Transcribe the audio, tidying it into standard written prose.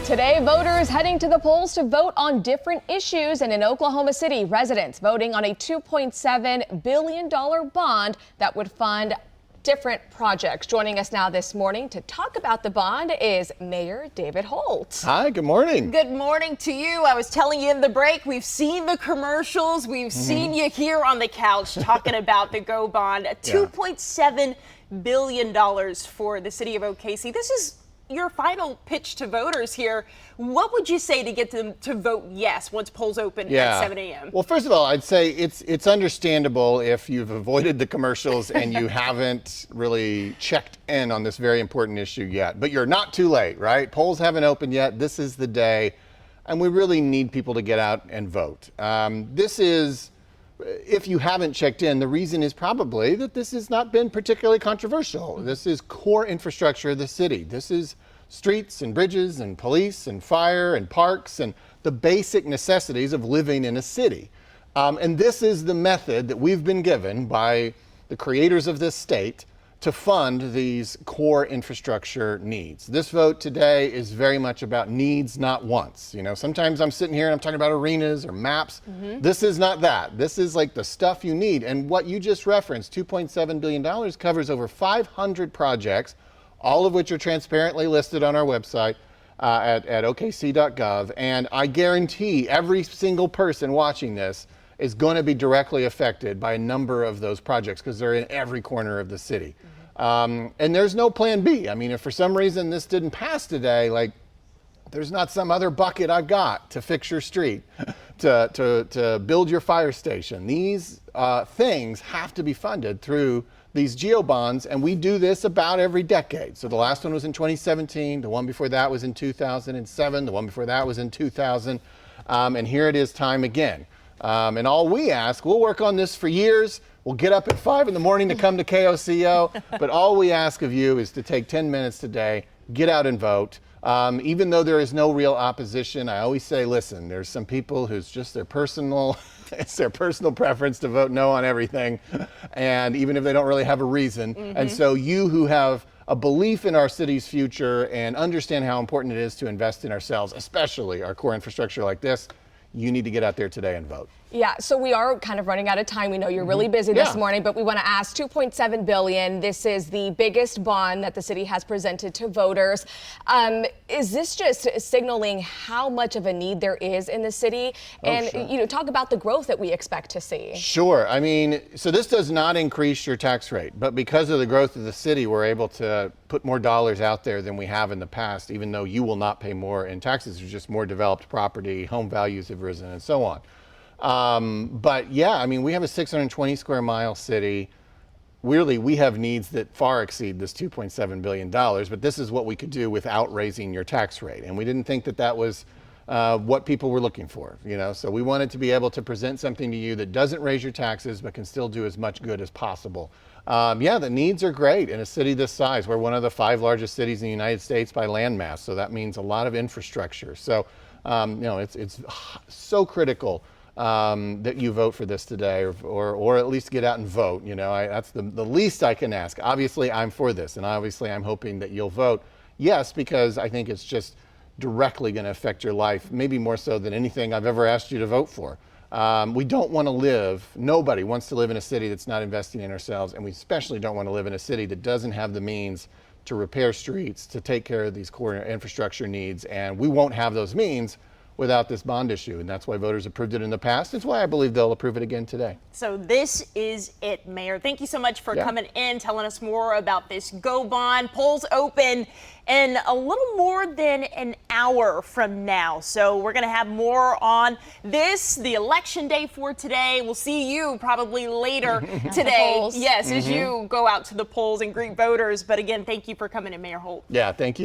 Today, voters heading to the polls to vote on different issues. And in Oklahoma City, residents voting on a $2.7 billion bond that would fund different projects. Joining us now this morning to talk about the bond is Mayor David Holt. Hi, good morning. Good morning to you. I was telling you in the break, we've seen the commercials. We've seen you here on the couch talking about the GO bond. $2.7 billion for the city of OKC. This is your final pitch to voters here. What would you say to get them to vote yes once polls open at 7 a.m.? Well, first of all, I'd say it's understandable if you've avoided the commercials and you haven't really checked in on this very important issue yet. But you're not too late, right? Polls haven't opened yet. This is the day, and we really need people to get out and vote. This is, if you haven't checked in, the reason is probably that this has not been particularly controversial. This is core infrastructure of the city. This is streets and bridges and police and fire and parks and the basic necessities of living in a city. And this is the method that we've been given by the creators of this state to fund these core infrastructure needs. This vote today is very much about needs, not wants. You know, sometimes I'm sitting here and I'm talking about arenas or maps. This is not that. This is like the stuff you need. And what you just referenced, $2.7 billion, covers over 500 projects, all of which are transparently listed on our website at okc.gov. And I guarantee every single person watching this is going to be directly affected by a number of those projects because they're in every corner of the city. And there's no plan B. I mean, if for some reason this didn't pass today, like there's not some other bucket I've got to fix your street, to build your fire station. These things have to be funded through these GEO bonds, and we do this about every decade. So the last one was in 2017, the one before that was in 2007, the one before that was in 2000, and here it is time again. And all we ask, we'll work on this for years. We'll get up at 5 in the morning to come to KOCO, but all we ask of you is to take 10 minutes today, get out and vote. Even though there is no real opposition, I always say, listen, there's some people who's just their personal, it's their personal preference to vote no on everything, and even if they don't really have a reason. And so you who have a belief in our city's future and understand how important it is to invest in ourselves, especially our core infrastructure like this, you need to get out there today and vote. Yeah, so we are kind of running out of time. We know you're really busy this morning, but we want to ask $2.7 billion. This is the biggest bond that the city has presented to voters. Is this just signaling how much of a need there is in the city? And, you know, talk about the growth that we expect to see. Sure. I mean, so this does not increase your tax rate, but because of the growth of the city, we're able to put more dollars out there than we have in the past, even though you will not pay more in taxes. There's just more developed property, home values have risen, and so on. But yeah, I mean, we have a 620 square mile city. Really, we have needs that far exceed this $2.7 billion, but this is what we could do without raising your tax rate. And we didn't think that that was what people were looking for, you know, so we wanted to be able to present something to you that doesn't raise your taxes, but can still do as much good as possible. Yeah, the needs are great in a city this size. We're one of the 5 largest cities in the United States by land mass, so that means a lot of infrastructure. So, you know, it's so critical that you vote for this today, or at least get out and vote. You know, that's the least I can ask. Obviously, I'm for this, and obviously I'm hoping that you'll vote yes, because I think it's just directly going to affect your life, maybe more so than anything I've ever asked you to vote for. We don't want to live, nobody wants to live in a city that's not investing in ourselves, and we especially don't want to live in a city that doesn't have the means to repair streets, to take care of these core infrastructure needs, and we won't have those means without this bond issue, and that's why voters approved it in the past. It's why I believe they'll approve it again today. So this is it, Mayor. Thank you so much for coming in, telling us more about this GO bond. Polls open in a little more than an hour from now. So we're going to have more on this, the election day for today. We'll see you probably later today. Yes, as you go out to the polls and greet voters. But again, thank you for coming in, Mayor Holt. Yeah, thank you.